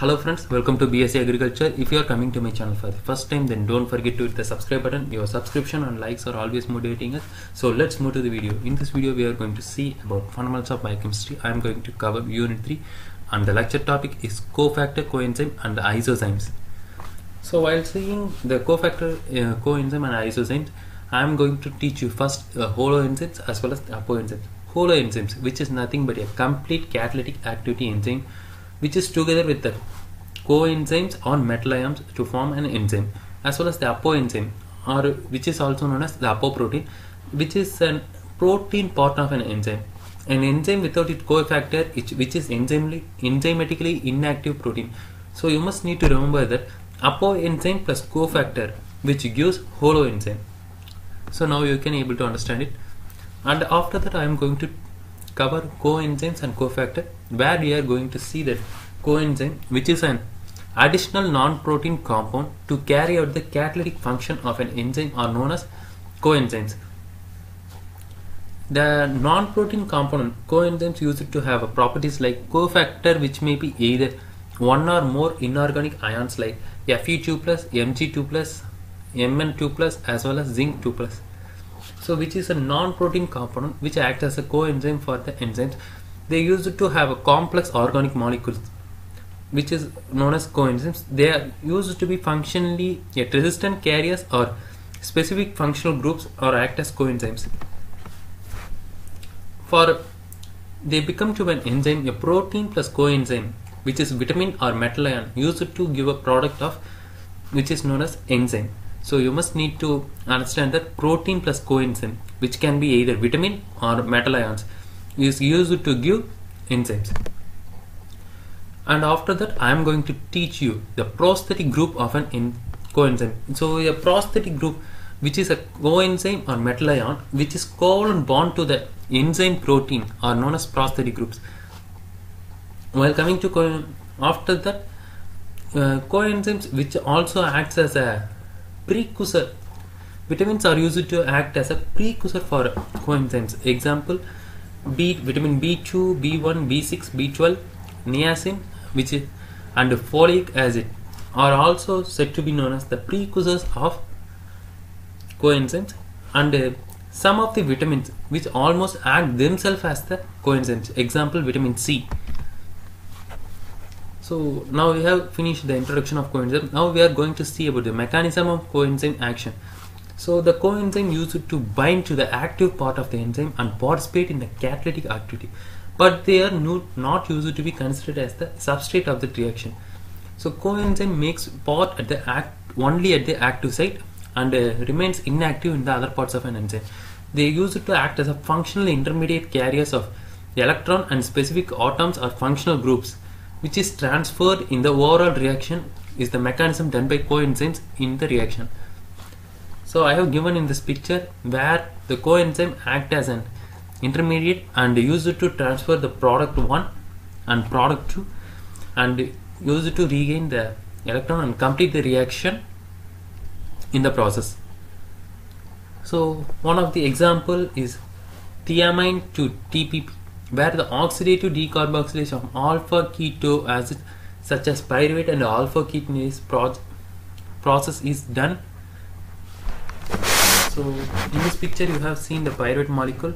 Hello friends, welcome to BSc Agriculture. If you are coming to my channel for the first time, then don't forget to hit the subscribe button. Your subscription and likes are always motivating us. So let's move to the video. In this video, we are going to see about fundamentals of biochemistry. I am going to cover unit 3 and the lecture topic is cofactor, coenzyme and isozymes. So while seeing the cofactor, coenzyme and isozymes, I am going to teach you first holoenzymes as well as the apoenzymes. Holoenzymes, which is nothing but a complete catalytic activity enzyme which is together with the coenzymes or metal ions to form an enzyme, as well as the apoenzyme, or which is also known as the apoprotein, which is a protein part of an enzyme. An enzyme without its cofactor, which is enzymatically inactive protein. So you must need to remember that apoenzyme plus cofactor, which gives holoenzyme. So now you can able to understand it. And after that, I am going to cover coenzymes and cofactor, where we are going to see that coenzyme, which is an additional non-protein compound to carry out the catalytic function of an enzyme, are known as coenzymes. The non-protein component coenzymes used to have properties like cofactor, which may be either one or more inorganic ions like Fe2+, Mg2+, Mn2+, as well as zinc2+. So which is a non-protein component which acts as a coenzyme for the enzymes. They used to have a complex organic molecules which is known as coenzymes. They are used to be functionally yet resistant carriers or specific functional groups, or act as coenzymes. They become to an enzyme a protein plus coenzyme, which is vitamin or metal ion, used to give a product of which is known as enzyme. So you must need to understand that protein plus coenzyme, which can be either vitamin or metal ions, is used to give enzymes. And after that, I am going to teach you the prosthetic group of an coenzyme. So a prosthetic group, which is a coenzyme or metal ion, which is covalent bond to the enzyme protein, are known as prosthetic groups. While coming to after that, coenzymes, which also acts as a precursor. Vitamins are used to act as a precursor for coenzymes. Example: vitamin B2, B1, B6, B12, niacin, and folic acid are also said to be known as the precursors of coenzymes. And some of the vitamins which almost act themselves as the coenzymes. Example: vitamin C. So now we have finished the introduction of coenzyme. Now we are going to see about the mechanism of coenzyme action. So the coenzyme used to bind to the active part of the enzyme and participate in the catalytic activity, but they are not used to be considered as the substrate of the reaction. So coenzyme makes part at the only at the active site and remains inactive in the other parts of an enzyme. They used to act as a functional intermediate carriers of electron and specific atoms or functional groups, which is transferred in the overall reaction. Is the mechanism done by coenzymes in the reaction. So I have given in this picture where the coenzyme act as an intermediate and used to transfer the product 1 and product 2 and used to regain the electron and complete the reaction in the process. So one of the example is thiamine to TPP, where the oxidative decarboxylation of alpha keto acids such as pyruvate and alpha ketonase process is done. So in this picture you have seen the pyruvate molecule,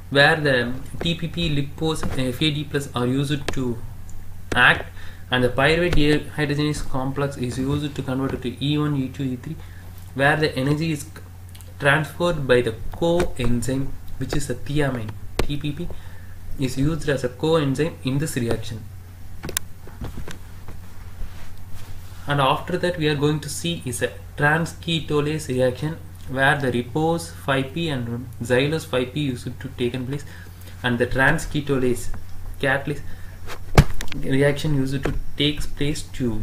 where the TPP lipose FAD plus are used to act, and the pyruvate dehydrogenase complex is used to convert it to E1, E2, E3, where the energy is transferred by the coenzyme, which is a thiamine. TPP is used as a coenzyme in this reaction. And after that, we are going to see is a transketolase reaction, where the repose 5P and xylose 5P used to taken place, and the transketolase catalyst reaction used to takes place to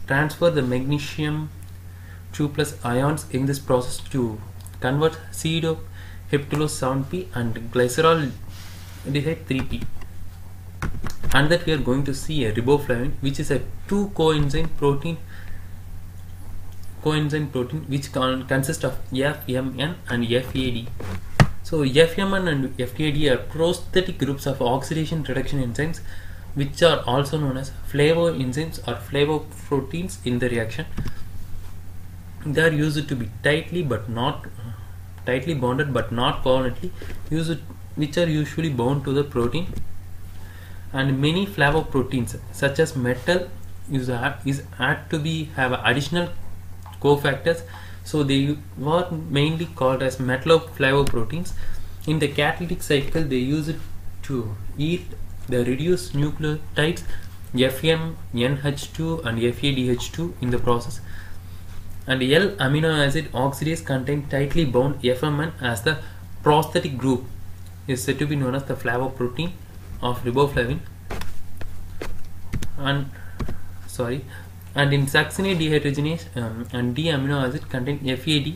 transfer the magnesium 2+ ions in this process to convert pseudo heptulose 7P and glycerol aldehyde 3P. And that we are going to see a riboflavin, which is a 2 coenzyme protein which consists of FMN and FAD. So FMN and FAD are prosthetic groups of oxidation reduction enzymes which are also known as flavoenzymes or flavoproteins in the reaction. They are used to be tightly bonded but not covalently used, which are usually bound to the protein. And many flavoproteins such as metal is had to be have additional cofactors, so they were mainly called as metalloflavoproteins. In the catalytic cycle, they use it to eat the reduced nucleotides FMNH2 and FADH2 in the process. And L amino acid oxidase contain tightly bound FMN as the prosthetic group is said to be known as the flavoprotein of riboflavin. And in succinate dehydrogenase and D amino acid contain FAD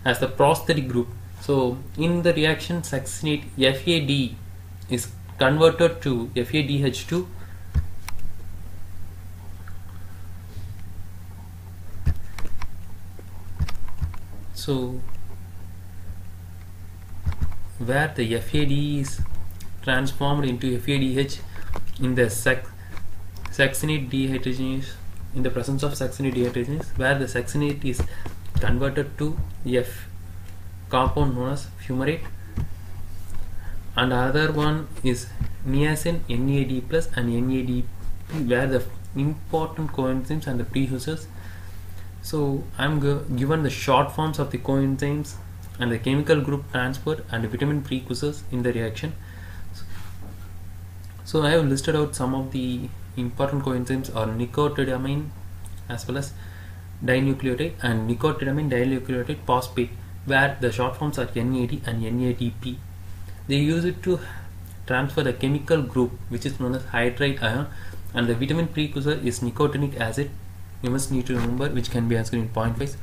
as the prosthetic group. So in the reaction, succinate FAD is converted to FADH2 so where the FAD is transformed into FADH in the succinate dehydrogenase, in the presence of succinate dehydrogenase, where the succinate is converted to F compound known as fumarate, and other one is niacin NAD plus and NADP, where the important coenzymes and the precursors. So I am given the short forms of the coenzymes and the chemical group transfer and the vitamin precursors in the reaction. So I have listed out some of the important coenzymes are nicotidamine as well as dinucleotide and nicotidamine dinucleotide phosphate, where the short forms are NAD and NADP. They use it to transfer the chemical group which is known as hydride ion, and the vitamin precursor is nicotinic acid. You must need to remember, which can be answered in point wise.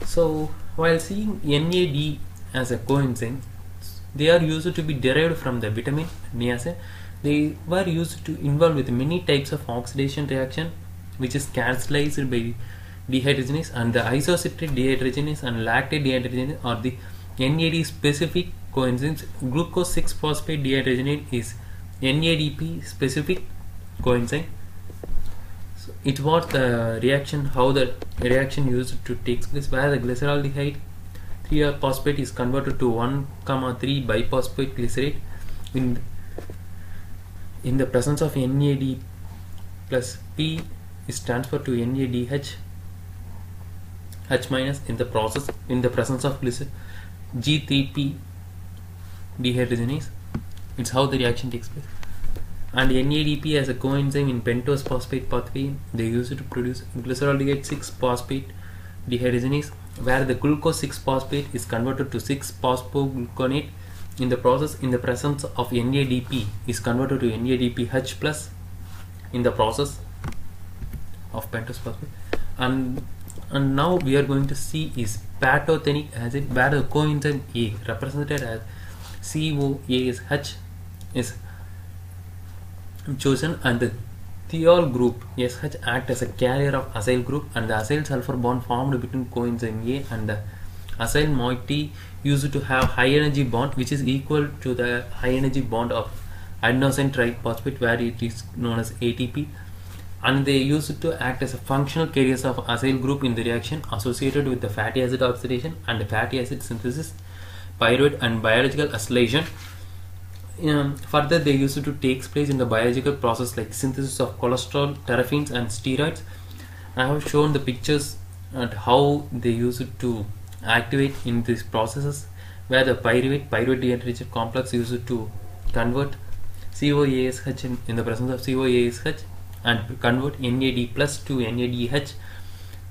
So while seeing NAD as a coenzyme, they are used to be derived from the vitamin niacin. They were used to involve with many types of oxidation reaction, which is catalyzed by dehydrogenase, and the isocitrate dehydrogenase and lactate dehydrogenase are the NAD specific coenzymes. Glucose 6-phosphate dehydrogenase is NADP specific coenzyme. So it was the reaction, how the reaction used to take place, where the glyceraldehyde 3-phosphate is converted to 1,3 biphosphate glycerate in the presence of NAD plus P is transferred to NADH H minus in the presence of G3P dehydrogenase. It's how the reaction takes place. And NADP as a coenzyme in pentose phosphate pathway, they use it to produce glyceraldehyde 6-phosphate dehydrogenase, where the glucose 6-phosphate is converted to 6-phosphogluconate in the process. In the presence of NADP is converted to NADPH plus in the process of pentose phosphate. And now we are going to see is pantothenic acid, where the coenzyme A represented as COASH is chosen, and the thiol group SH act as a carrier of acyl group, and the acyl sulfur bond formed between coenzyme A and the acyl moiety used to have high energy bond, which is equal to the high energy bond of adenosine triphosphate, where it is known as ATP, and they use it to act as a functional carriers of acyl group in the reaction associated with the fatty acid oxidation and the fatty acid synthesis, pyruvate and biological acylation. Further, they used to take place in the biological process like synthesis of cholesterol, terpenes and steroids. I have shown the pictures at how they use it to activate in these processes, where the pyruvate dehydrogenase complex used to convert COASH in the presence of COASH and convert NAD plus to NADH,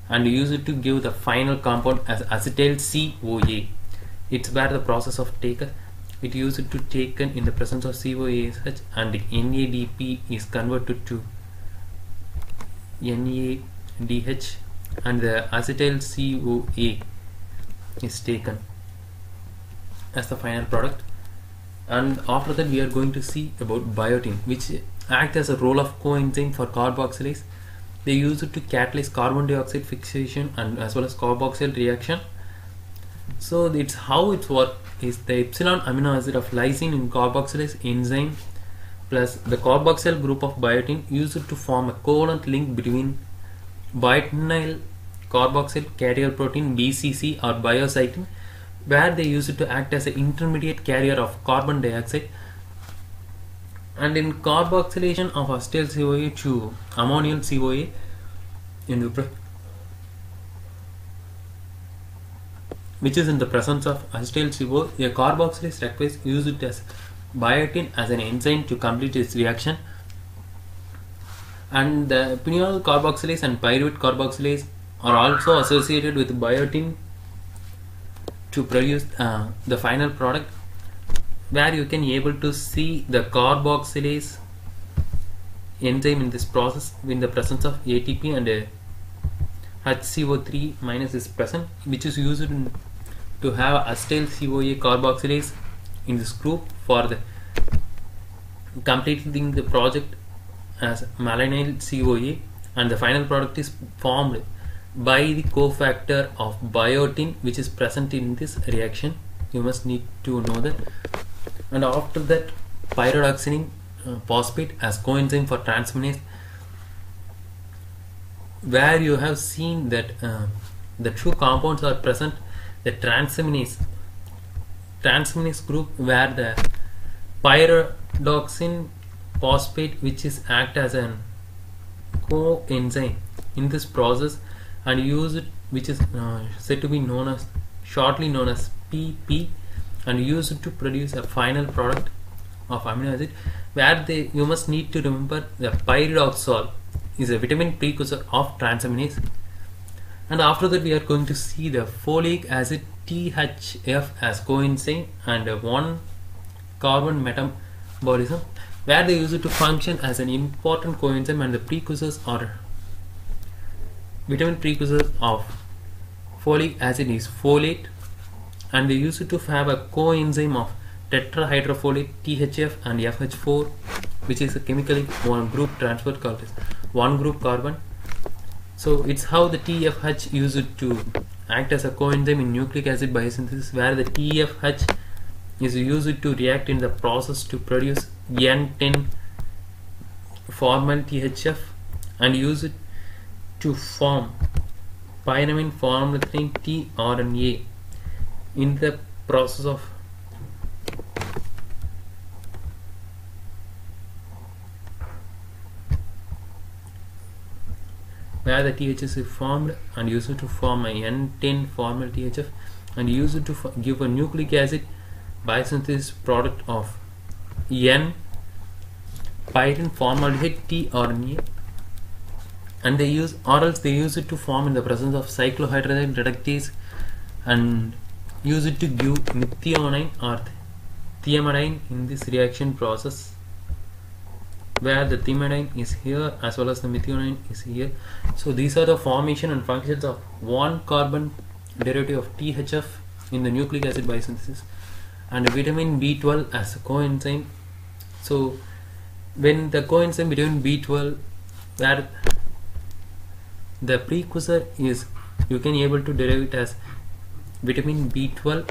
and use it to give the final compound as acetyl CoA. It's where the process of taken. It used to taken in the presence of COASH, and NADP is converted to NADH, and the acetyl CoA is taken as the final product. And after that, we are going to see about biotin, which act as a role of coenzyme for carboxylase. They use it to catalyze carbon dioxide fixation and as well as carboxyl reaction. So it's how it works is the epsilon amino acid of lysine in carboxylase enzyme plus the carboxyl group of biotin used to form a covalent link between biotinyl carboxyl carrier protein BCC or biocytin, where they use it to act as an intermediate carrier of carbon dioxide. And in carboxylation of acetyl CoA to ammonium CoA which is in the presence of acetyl CoA, a carboxylase requires use it as biotin as an enzyme to complete its reaction. And the pineal carboxylase and pyruvate carboxylase are also associated with biotin to produce the final product, where you can able to see the carboxylase enzyme in this process in the presence of ATP and HCO3 minus is present, which is used to have acetyl CoA carboxylase in this group for the completing the project as malonyl CoA, and the final product is formed by the cofactor of biotin which is present in this reaction. You must need to know that. And after that, pyridoxine phosphate as coenzyme for transaminase, where you have seen that the two compounds are present, the transaminase group, where the pyridoxine phosphate which is act as an coenzyme in this process and use it, which is said to be known as shortly known as PP, and use it to produce a final product of amino acid, where you must need to remember the pyridoxal is a vitamin precursor of transaminase. And after that, we are going to see the folic acid THF as coenzyme and one carbon metabolism, where they use it to function as an important coenzyme, and the precursors are vitamin precursors of folic acid is folate, and they use it to have a coenzyme of tetrahydrofolate THF and FH4, which is a chemically one group transfer called as one group carbon. So it's how the TFH used to act as a coenzyme in nucleic acid biosynthesis, where the TFH is used to react in the process to produce N10 formal THF and use it to form pyramine formylation tRNA in the process of where the THS is formed and used to form a N10 formal THF and used to give a nucleic acid biosynthesis product of N pyrin formaldehyde tRNA, and they use, or else they use it to form in the presence of cyclohydrazine reductase and use it to give methionine or thymidine in this reaction process, where the thymidine is here as well as the methionine is here. So these are the formation and functions of one carbon derivative of THF in the nucleic acid biosynthesis, and vitamin B12 as a coenzyme. So when the coenzyme vitamin B12, where the precursor is, you can able to derive it as vitamin B12,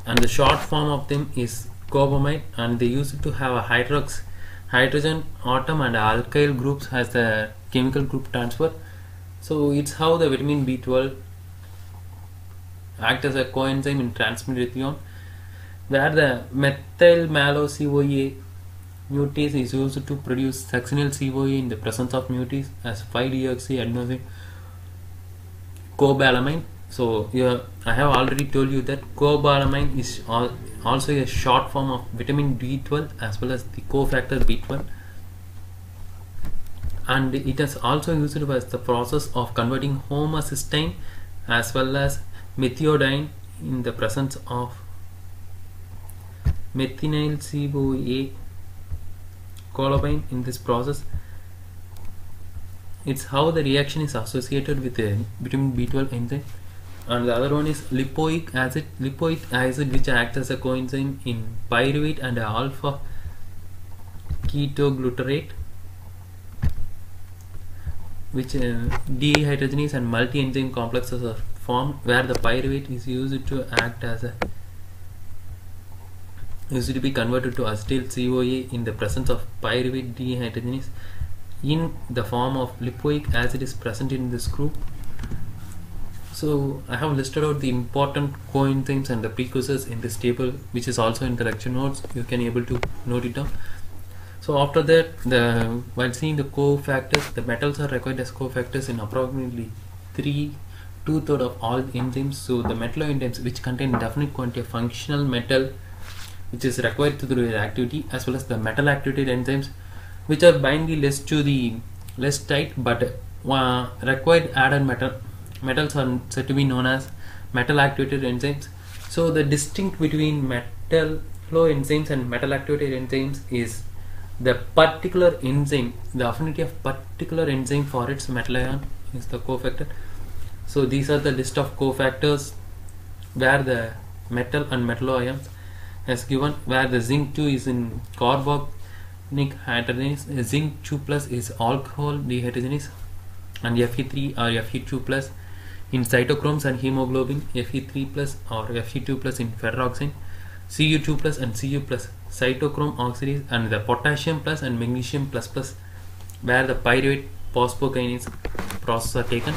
and the short form of them is cobamide, and they use it to have a hydrogen atom and alkyl groups as the chemical group transfer. So it's how the vitamin B12 act as a coenzyme in transmethylation, where the methyl malo CoA mutase is used to produce succinyl CoA in the presence of mutase as 5-deoxyadenosine cobalamin. So I have already told you that cobalamin is also a short form of vitamin B12 as well as the cofactor B12, and it is also used as the process of converting homocysteine as well as methionine in the presence of methynyl CoA cobalamin in this process. It's how the reaction is associated with the vitamin B12 enzyme. And the other one is lipoic acid which acts as a coenzyme in pyruvate and alpha ketoglutarate, which dehydrogenase and multi-enzyme complexes are formed, where the pyruvate is used to act as a used to be converted to acetyl CoA in the presence of pyruvate dehydrogenase in the form of lipoic acid is present in this group. So I have listed out the important coenzymes and the precursors in this table, which is also in the lecture notes. You can able to note it down. So after that, while seeing the cofactors, the metals are required as cofactors in approximately 2/3 of all enzymes. So the metalloenzymes, which contain definite quantity of functional metal, which is required through their activity, as well as the metal activated enzymes, which are binding less tight but required added metals are said to be known as metal activated enzymes. So the distinct between metalloenzymes and metal activated enzymes is the particular enzyme, the affinity of particular enzyme for its metal ion is the cofactor. So these are the list of cofactors where the metal and metallo ions as given, where the zinc 2 is in carbonic hydrogenase, zinc 2 plus is alcohol dehydrogenase, and Fe3 or Fe2 plus in cytochromes and hemoglobin, Fe3 plus or Fe2 plus in ferroxine, Cu2 plus and Cu plus cytochrome oxidase, and the potassium plus and magnesium plus plus where the pyruvate phosphokinase process are taken,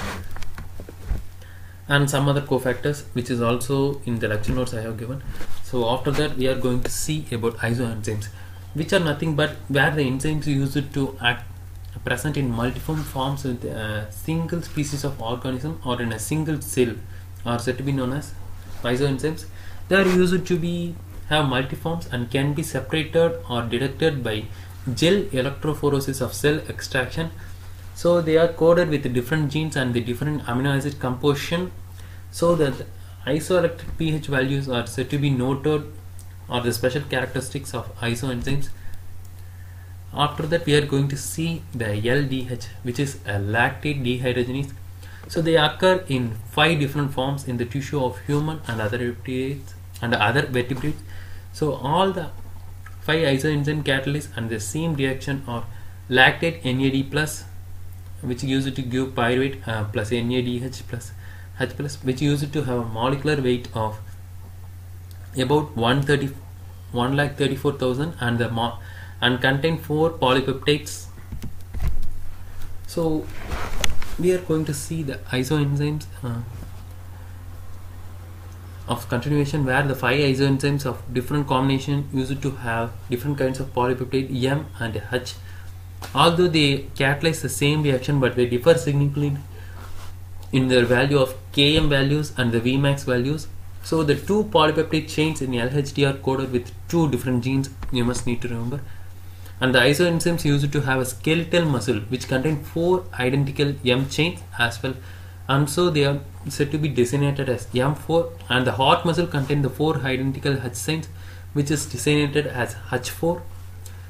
and some other cofactors which is also in the lecture notes I have given. So after that we are going to see about isoenzymes, which are nothing but where the enzymes used to act present in multiform forms with a single species of organism or in a single cell are said to be known as isoenzymes. They are used to have multiforms and can be separated or detected by gel electrophoresis of cell extraction. So they are coded with different genes and the different amino acid composition, so that isoelectric pH values are said to be noted or the special characteristics of isoenzymes. After that we are going to see the LDH, which is a lactate dehydrogenase. So they occur in 5 different forms in the tissue of human and other vertebrates. So all the 5 isoenzyme catalysts and the same reaction are lactate NAD plus, which used to give pyruvate plus NADH plus H plus, which used to have a molecular weight of about 1,34,000 and contain 4 polypeptides. So we are going to see the isoenzymes of continuation, where the 5 isoenzymes of different combination used to have different kinds of polypeptide M and H. Although they catalyze the same reaction, but they differ significantly in their value of Km values and the Vmax values. So the 2 polypeptide chains in LHD are coded with 2 different genes, you must need to remember. And the isoenzymes used to have a skeletal muscle which contain 4 identical M chains as well, and so they are said to be designated as M4, and the heart muscle contain the 4 identical H chains which is designated as H4.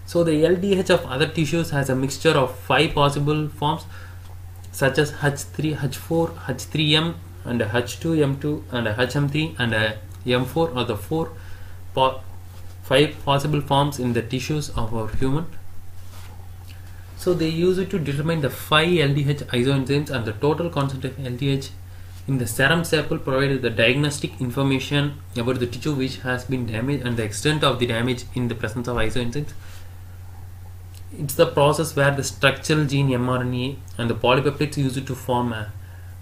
So the LDH of other tissues has a mixture of 5 possible forms such as H3, H4, H3M and H2, M2 and HM3 and M4 are the 5 possible forms in the tissues of our human. So they use it to determine the 5 LDH isoenzymes, and the total concentration of LDH in the serum sample provided the diagnostic information about the tissue which has been damaged and the extent of the damage in the presence of isoenzymes. It's the process where the structural gene mRNA and the polypeptides used to form a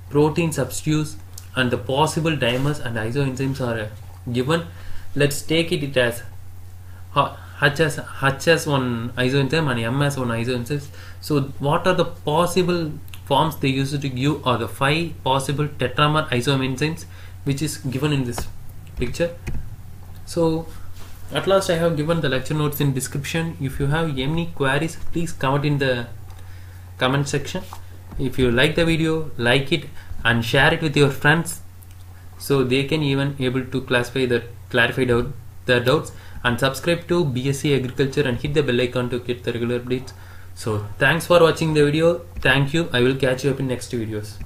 protein substitutes, and the possible dimers and isoenzymes are given. Let's take it as H as one isoenzyme and M as one isoenzyme. So what are the possible forms they used to give are the 5 possible tetramer isoenzymes, which is given in this picture. So at last I have given the lecture notes in description. If you have any queries, please comment in the comment section. If you like the video, like it and share it with your friends, so they can even able to clarify the doubts, and subscribe to BSc Agriculture and hit the bell icon to get the regular updates. So thanks for watching the video. Thank you. I will catch you up in next videos.